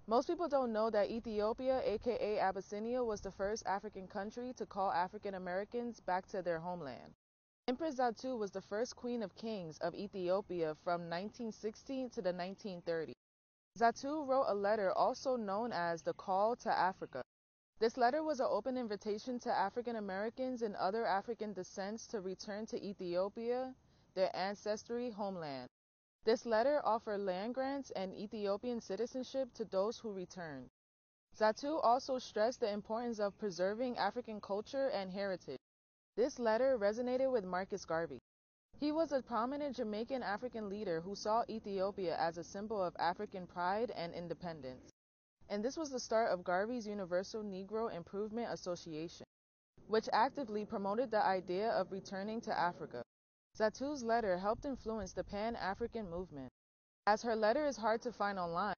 Most people don't know that Ethiopia, aka Abyssinia, was the first African country to call African Americans back to their homeland. Empress Zatu was the first queen of kings of Ethiopia from 1916 to the 1930s. Zatu wrote a letter also known as the Call to Africa. This letter was an open invitation to African Americans and other African descents to return to Ethiopia, their ancestry homeland. This letter offered land grants and Ethiopian citizenship to those who returned. Zatu also stressed the importance of preserving African culture and heritage. This letter resonated with Marcus Garvey. He was a prominent Jamaican African leader who saw Ethiopia as a symbol of African pride and independence. And this was the start of Garvey's Universal Negro Improvement Association, which actively promoted the idea of returning to Africa. Zatu's letter helped influence the Pan-African movement. As her letter is hard to find online,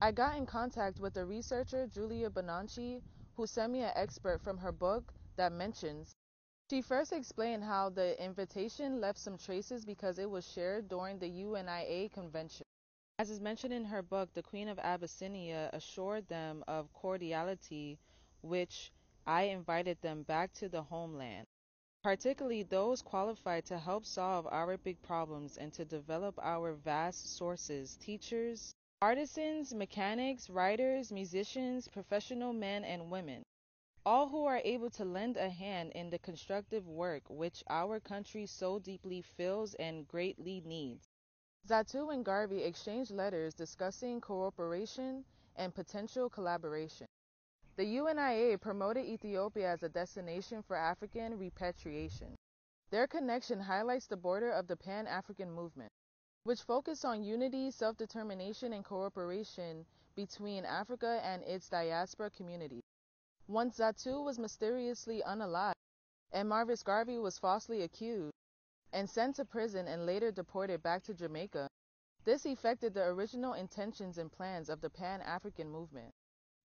I got in contact with the researcher Julia Bonanchi, who sent me an excerpt from her book that mentions. She first explained how the invitation left some traces because it was shared during the UNIA convention. As is mentioned in her book, the Queen of Abyssinia assured them of cordiality, which I invited them back to the homeland, particularly those qualified to help solve our big problems and to develop our vast sources, teachers, artisans, mechanics, writers, musicians, professional men and women, all who are able to lend a hand in the constructive work which our country so deeply feels and greatly needs. Zatu and Garvey exchanged letters discussing cooperation and potential collaboration. The UNIA promoted Ethiopia as a destination for African repatriation. Their connection highlights the border of the Pan-African movement, which focused on unity, self-determination, and cooperation between Africa and its diaspora community. Once Zatu was mysteriously unalive, and Marcus Garvey was falsely accused and sent to prison and later deported back to Jamaica, this affected the original intentions and plans of the Pan-African movement.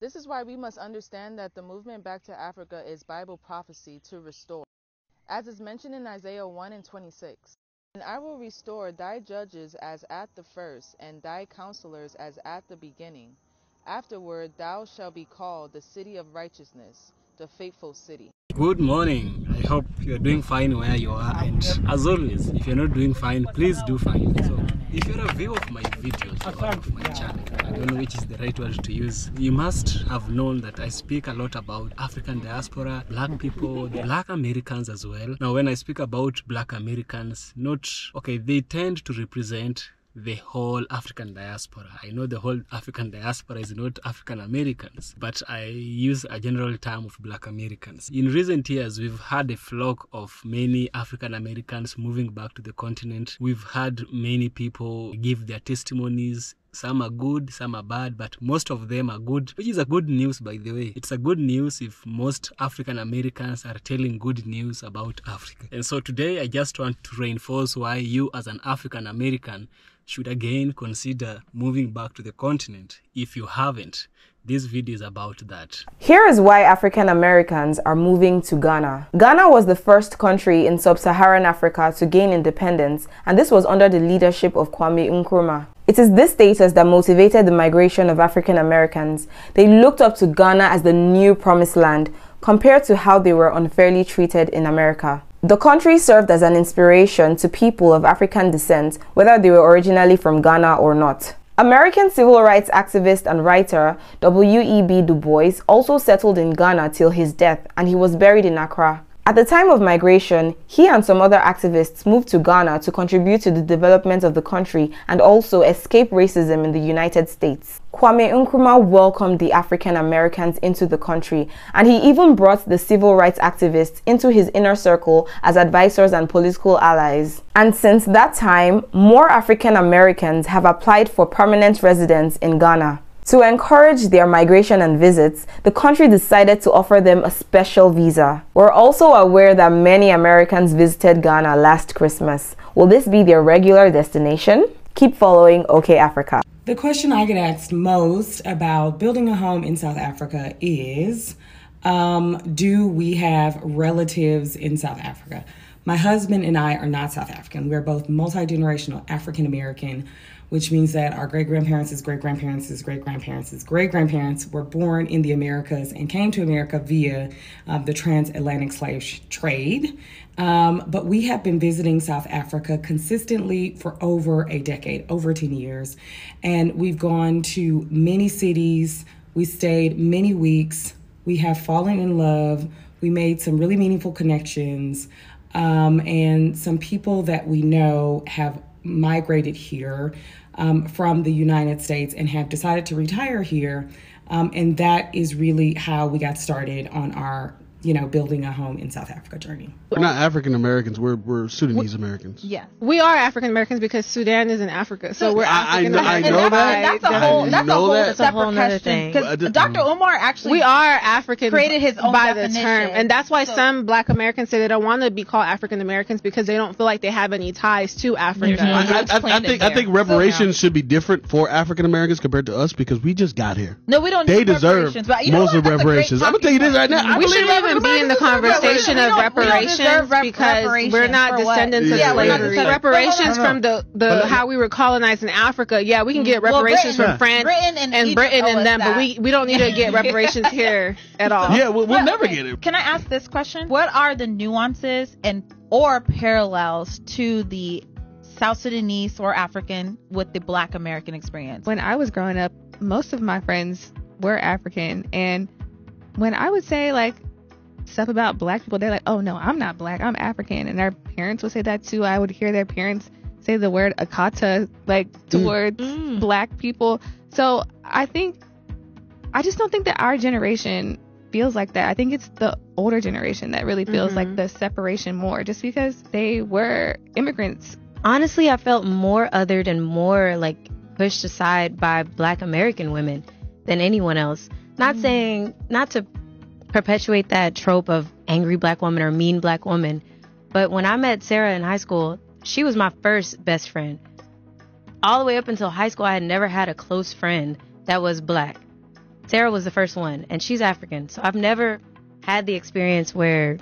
This is why we must understand that the movement back to Africa is Bible prophecy to restore. As is mentioned in Isaiah 1:26, "And I will restore thy judges as at the first, and thy counselors as at the beginning. Afterward thou shalt be called the city of righteousness, the faithful city." Good morning. I hope you're doing fine where you are, and as always, if you're not doing fine, please do fine. So if you're a viewer of my videos or of my channel, I don't know which is the right word to use, you must have known that I speak a lot about African diaspora, black people, black Americans as well. Now when I speak about black Americans, they tend to represent the whole African diaspora. I know the whole African diaspora is not African Americans, but I use a general term of black Americans. In recent years, we've had a flock of many African Americans moving back to the continent. We've had many people give their testimonies. Some are good, some are bad, but most of them are good, which is a good news, by the way. It's a good news if most African Americans are telling good news about Africa. And so today I just want to reinforce why you as an African American should again consider moving back to the continent if you haven't. This video is about that. Here is why African Americans are moving to Ghana. Ghana was the first country in sub-Saharan Africa to gain independence, and this was under the leadership of Kwame Nkrumah. It is this status that motivated the migration of African Americans. They looked up to Ghana as the new promised land, compared to how they were unfairly treated in America. The country served as an inspiration to people of African descent, whether they were originally from Ghana or not. American civil rights activist and writer W.E.B. Du Bois also settled in Ghana till his death, and he was buried in Accra. At the time of migration, he and some other activists moved to Ghana to contribute to the development of the country and also escape racism in the United States. Kwame Nkrumah welcomed the African Americans into the country, and he even brought the civil rights activists into his inner circle as advisors and political allies. And since that time, more African Americans have applied for permanent residence in Ghana. To encourage their migration and visits, the country decided to offer them a special visa. We're also aware that many Americans visited Ghana last Christmas. Will this be their regular destination? Keep following OK Africa. The question I get asked most about building a home in South Africa is, do we have relatives in South Africa? My husband and I are not South African. We're both multi-generational African American. which means that our great-grandparents' great-grandparents' great-grandparents' great-grandparents were born in the Americas and came to America via the transatlantic slave trade. But we have been visiting South Africa consistently for over a decade, over 10 years. And we've gone to many cities. We stayed many weeks. We have fallen in love. We made some really meaningful connections. And some people that we know have migrated here from the United States and have decided to retire here. And that is really how we got started on our building a home in South Africa journey. We're not African Americans. We're Sudanese Americans. Yeah, we are African Americans because Sudan is in Africa, so we're African Americans. I know that. That's a whole nother thing. Because Dr. Umar actually we are African created his own by definition. the term, and that's why some Black Americans say they don't want to be called African Americans because they don't feel like they have any ties to Africa. I think reparations should be different for African Americans compared to us because we just got here. No, we don't. They need deserve most of the reparations. I'm gonna tell you this right now. We shouldn't even be in the conversation of reparations because we're not descendants of slavery. Reparations from the how we were colonized in Africa. Yeah, we can get reparations from France and Britain and them, but we don't need to get reparations here at all. Yeah, we'll never get it. Can I ask this question? What are the nuances or parallels to the South Sudanese or African with the Black American experience? When I was growing up, most of my friends were African, and when I would say like stuff about Black people, they're like, oh no, I'm not Black, I'm African. And their parents would say that too. I would hear their parents say the word akata like towards Black people. So I just don't think that our generation feels like that. I think it's the older generation that really feels like the separation more, just because they were immigrants. Honestly, I felt more othered and more like pushed aside by Black American women than anyone else. Not to perpetuate that trope of angry Black woman or mean Black woman, but when I met Sarah in high school, she was my first best friend. All the way up until high school, I had never had a close friend that was Black. Sarah was the first one, and she's African, so I've never had the experience where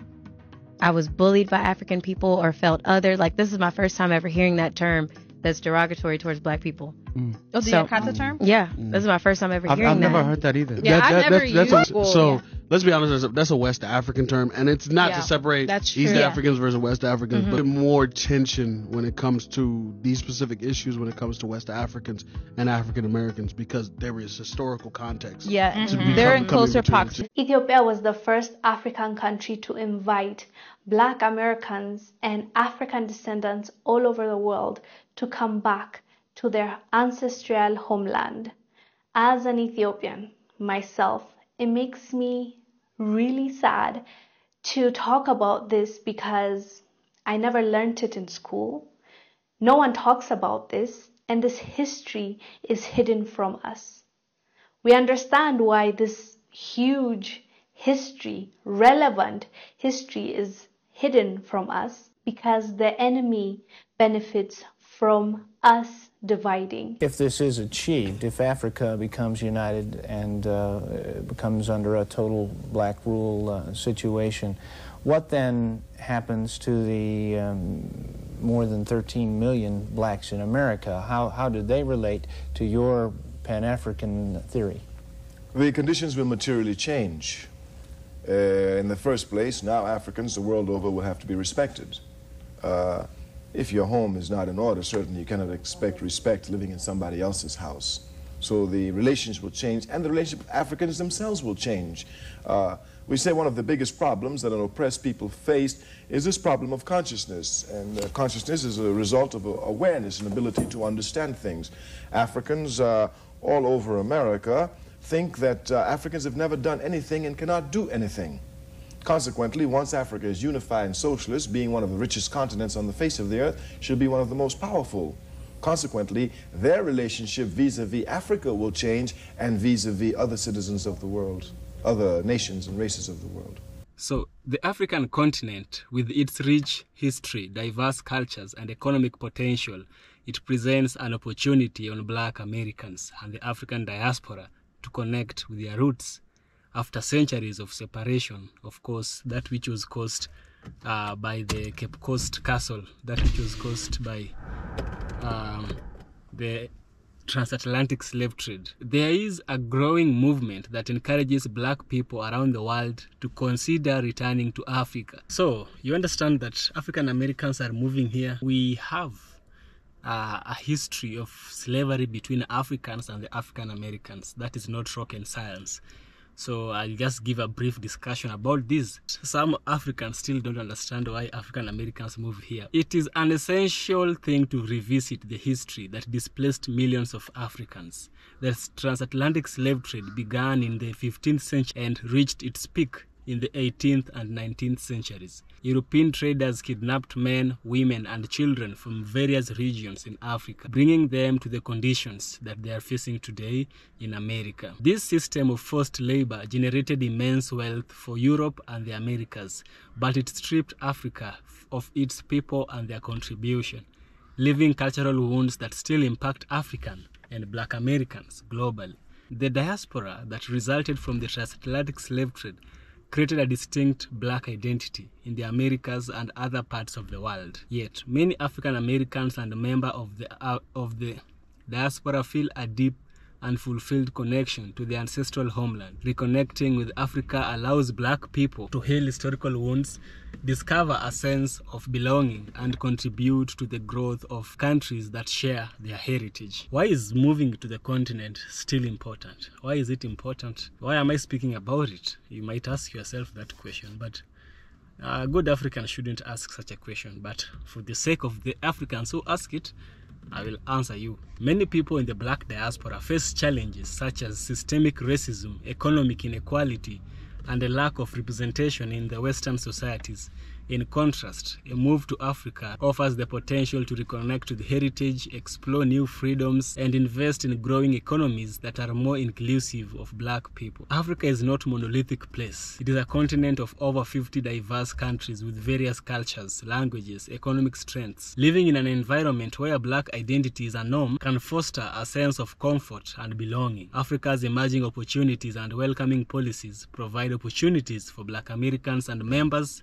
I was bullied by African people or felt other. Like, this is my first time ever hearing that term that's derogatory towards Black people. Oh, the akata term? Yeah, this is my first time ever hearing that. I've never heard that either. Yeah, I've never used it. So let's be honest, that's a West African term, and it's not to separate East Africans versus West Africans, but more tension when it comes to these specific issues when it comes to West Africans and African Americans, because there is historical context. Yeah, they're in closer proximity. Ethiopia was the first African country to invite Black Americans and African descendants all over the world to come back to their ancestral homeland. As an Ethiopian myself, it makes me really sad to talk about this because I never learned it in school. No one talks about this, and this history is hidden from us. We understand why this huge history, relevant history, is hidden from us, because the enemy benefits from us dividing. If this is achieved, if Africa becomes united and becomes under a total Black rule situation, what then happens to the more than 13 million Blacks in America? How do they relate to your Pan-African theory? The conditions will materially change. In the first place, now Africans the world over will have to be respected. If your home is not in order, certainly you cannot expect respect living in somebody else's house. So the relations will change, and the relationship with Africans themselves will change. We say one of the biggest problems that an oppressed people face is this problem of consciousness, and consciousness is a result of awareness and ability to understand things. Africans all over America think that Africans have never done anything and cannot do anything. Consequently, once Africa is unified and socialist, being one of the richest continents on the face of the earth, should be one of the most powerful. Consequently, their relationship vis-a-vis Africa will change, and vis-a-vis other citizens of the world, other nations and races of the world. So, the African continent, with its rich history, diverse cultures, and economic potential, it presents an opportunity on Black Americans and the African diaspora to connect with their roots. After centuries of separation, of course, that which was caused by the Cape Coast Castle, that which was caused by the transatlantic slave trade. There is a growing movement that encourages black people around the world to consider returning to Africa. So you understand that African Americans are moving here. We have a history of slavery between Africans and the African Americans. That is not rocket science. So I'll just give a brief discussion about this. Some Africans still don't understand why African Americans move here. It is an essential thing to revisit the history that displaced millions of Africans. The transatlantic slave trade began in the 15th century and reached its peak in the 18th and 19th centuries. European traders kidnapped men, women, and children from various regions in Africa, bringing them to the conditions that they are facing today in America. This system of forced labor generated immense wealth for Europe and the Americas, but it stripped Africa of its people and their contribution, leaving cultural wounds that still impact African and Black Americans globally. The diaspora that resulted from the transatlantic slave trade created a distinct black identity in the Americas and other parts of the world. Yet, many African Americans and members of the diaspora feel a deep and fulfilled connection to their ancestral homeland. Reconnecting with Africa allows black people to heal historical wounds, discover a sense of belonging, and contribute to the growth of countries that share their heritage. Why is moving to the continent still important? Why is it important? Why am I speaking about it? You might ask yourself that question, but a good African shouldn't ask such a question. But for the sake of the Africans who ask it, I will answer you. Many people in the black diaspora face challenges such as systemic racism, economic inequality, and a lack of representation in the Western societies. In contrast, a move to Africa offers the potential to reconnect with heritage, explore new freedoms, and invest in growing economies that are more inclusive of black people. Africa is not a monolithic place. It is a continent of over 50 diverse countries with various cultures, languages, economic strengths. Living in an environment where black identity is a norm can foster a sense of comfort and belonging. Africa's emerging opportunities and welcoming policies provide opportunities for black Americans and members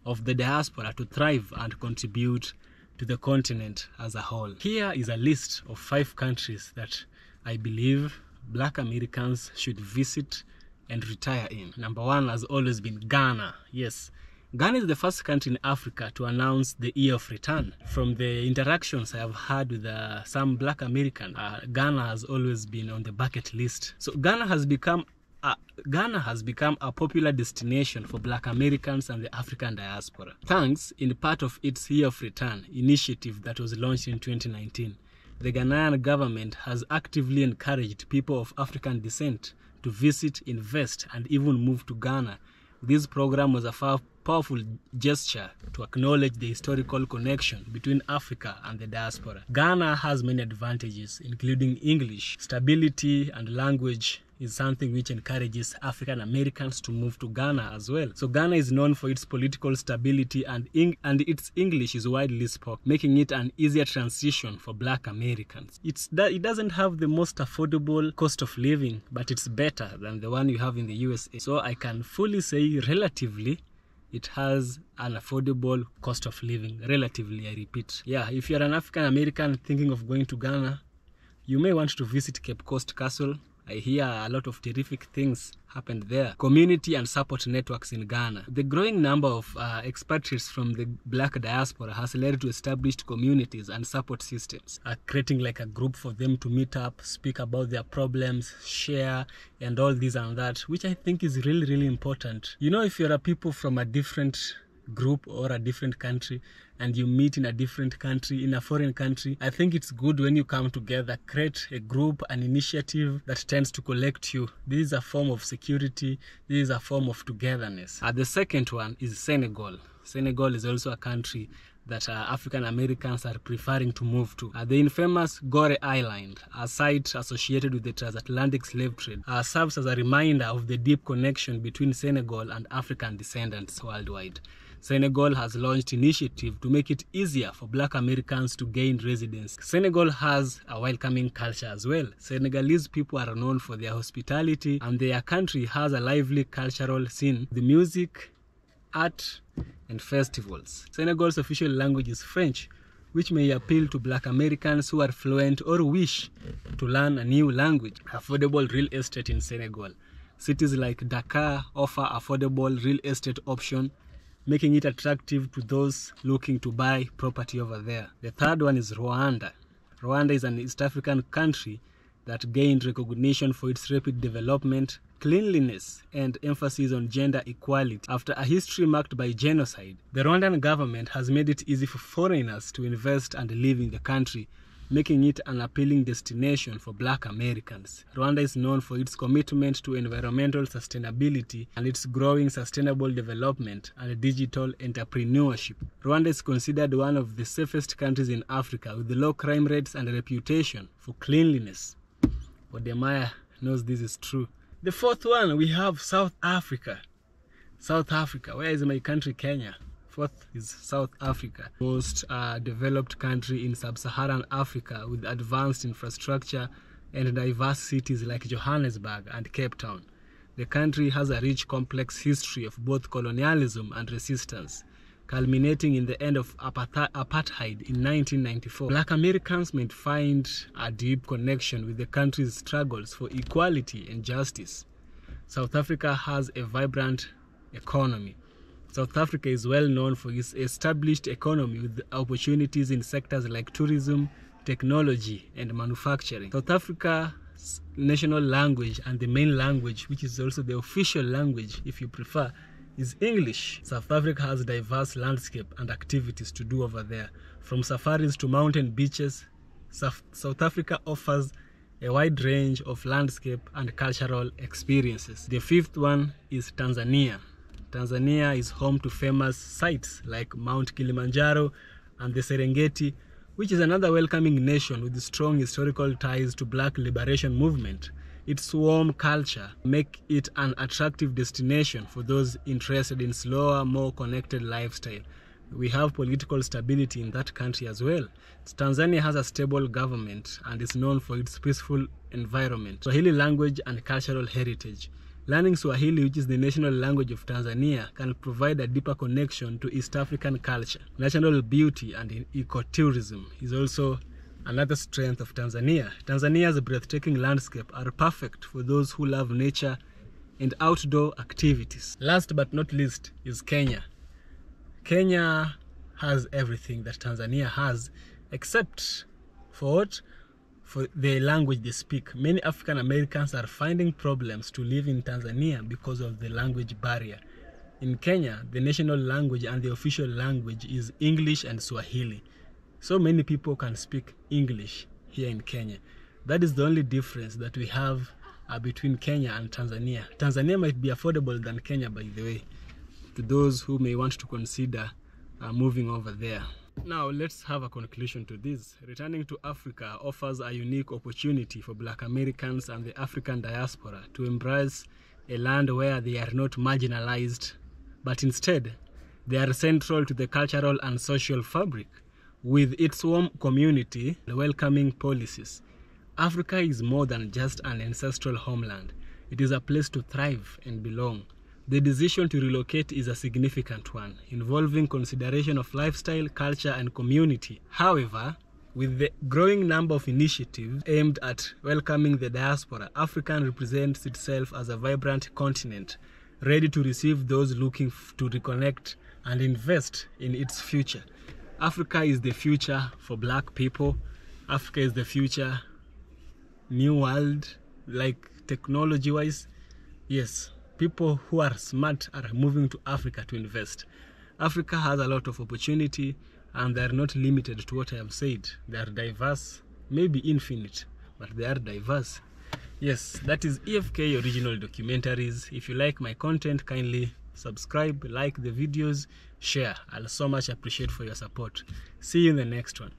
of the diaspora to thrive and contribute to the continent as a whole. Here is a list of 5 countries that I believe black Americans should visit and retire in. Number 1 has always been Ghana. Yes, Ghana is the first country in Africa to announce the year of return. From the interactions I have had with some black Americans, Ghana has always been on the bucket list. So Ghana has become a popular destination for black Americans and the African diaspora, thanks in part of its Year of Return initiative that was launched in 2019. The Ghanaian government has actively encouraged people of African descent to visit, invest, and even move to Ghana. This program was a powerful gesture to acknowledge the historical connection between Africa and the diaspora. Ghana has many advantages, including English. Stability and language is something which encourages African Americans to move to Ghana as well. So Ghana is known for its political stability, and its English is widely spoken, making it an easier transition for black Americans. It doesn't have the most affordable cost of living, but it's better than the one you have in the USA. So I can fully say relatively it has an affordable cost of living. Relatively, I repeat. Yeah, if you're an African American thinking of going to Ghana, you may want to visit Cape Coast Castle. I hear a lot of terrific things happened there. Community and support networks in Ghana. The growing number of expatriates from the black diaspora has led to established communities and support systems, creating like a group for them to meet up, speak about their problems, share, and all this and that, which I think is really, really important. You know, if you're a people from a different group or a different country and you meet in a different country, in a foreign country, I think it's good when you come together, create a group, an initiative that tends to collect you. This is a form of security. This is a form of togetherness. The second one is Senegal. Senegal is also a country that African Americans are preferring to move to. The infamous Gore Island, a site associated with the transatlantic slave trade, serves as a reminder of the deep connection between Senegal and African descendants worldwide. Senegal has launched initiatives to make it easier for black Americans to gain residence. Senegal has a welcoming culture as well. Senegalese people are known for their hospitality, and their country has a lively cultural scene, the music, art, and festivals. Senegal's official language is French, which may appeal to Black Americans who are fluent or wish to learn a new language. Affordable real estate in Senegal. Cities like Dakar offer affordable real estate option, making it attractive to those looking to buy property over there. The third one is Rwanda. Rwanda is an East African country that gained recognition for its rapid development, cleanliness, and emphasis on gender equality. After a history marked by genocide, the Rwandan government has made it easy for foreigners to invest and live in the country, making it an appealing destination for Black Americans. Rwanda is known for its commitment to environmental sustainability and its growing sustainable development and digital entrepreneurship. Rwanda is considered one of the safest countries in Africa, with low crime rates and a reputation for cleanliness. Odemaya knows this is true. The fourth one, we have South Africa. South Africa, where is my country, Kenya? Fourth is South Africa, most developed country in sub-Saharan Africa with advanced infrastructure and diverse cities like Johannesburg and Cape Town. The country has a rich, complex history of both colonialism and resistance, culminating in the end of apartheid in 1994. Black Americans might find a deep connection with the country's struggles for equality and justice. South Africa has a vibrant economy. South Africa is well known for its established economy with opportunities in sectors like tourism, technology, and manufacturing. South Africa's national language and the main language, which is also the official language if you prefer, is English. South Africa has diverse landscape and activities to do over there. From safaris to mountain beaches, South Africa offers a wide range of landscape and cultural experiences. The fifth one is Tanzania. Tanzania is home to famous sites like Mount Kilimanjaro and the Serengeti, which is another welcoming nation with strong historical ties to Black liberation movement. Its warm culture make it an attractive destination for those interested in slower, more connected lifestyle. We have political stability in that country as well. Tanzania has a stable government and is known for its peaceful environment, Swahili language and cultural heritage. Learning Swahili, which is the national language of Tanzania, can provide a deeper connection to East African culture. National beauty and ecotourism is also another strength of Tanzania. Tanzania's breathtaking landscape are perfect for those who love nature and outdoor activities. Last but not least is Kenya. Kenya has everything that Tanzania has, except for what? For the language they speak. Many African Americans are finding problems to live in Tanzania because of the language barrier. In Kenya, the national language and the official language is English and Swahili. So many people can speak English here in Kenya. That is the only difference that we have between Kenya and Tanzania. Tanzania might be affordable than Kenya, by the way, to those who may want to consider moving over there. Now let's have a conclusion to this. Returning to Africa offers a unique opportunity for Black Americans and the African diaspora to embrace a land where they are not marginalized, but instead they are central to the cultural and social fabric. With its warm community and welcoming policies, Africa is more than just an ancestral homeland. It is a place to thrive and belong. The decision to relocate is a significant one, involving consideration of lifestyle, culture, and community. However, with the growing number of initiatives aimed at welcoming the diaspora, Africa represents itself as a vibrant continent, ready to receive those looking to reconnect and invest in its future. Africa is the future for Black people. Africa is the future new world, like technology-wise. Yes, people who are smart are moving to Africa to invest. Africa has a lot of opportunity and they are not limited to what I have said. They are diverse, maybe infinite, but they are diverse. Yes, that is EFK Original Documentaries. If you like my content, kindly subscribe, like the videos, share. I'll so much appreciate for your support. See you in the next one.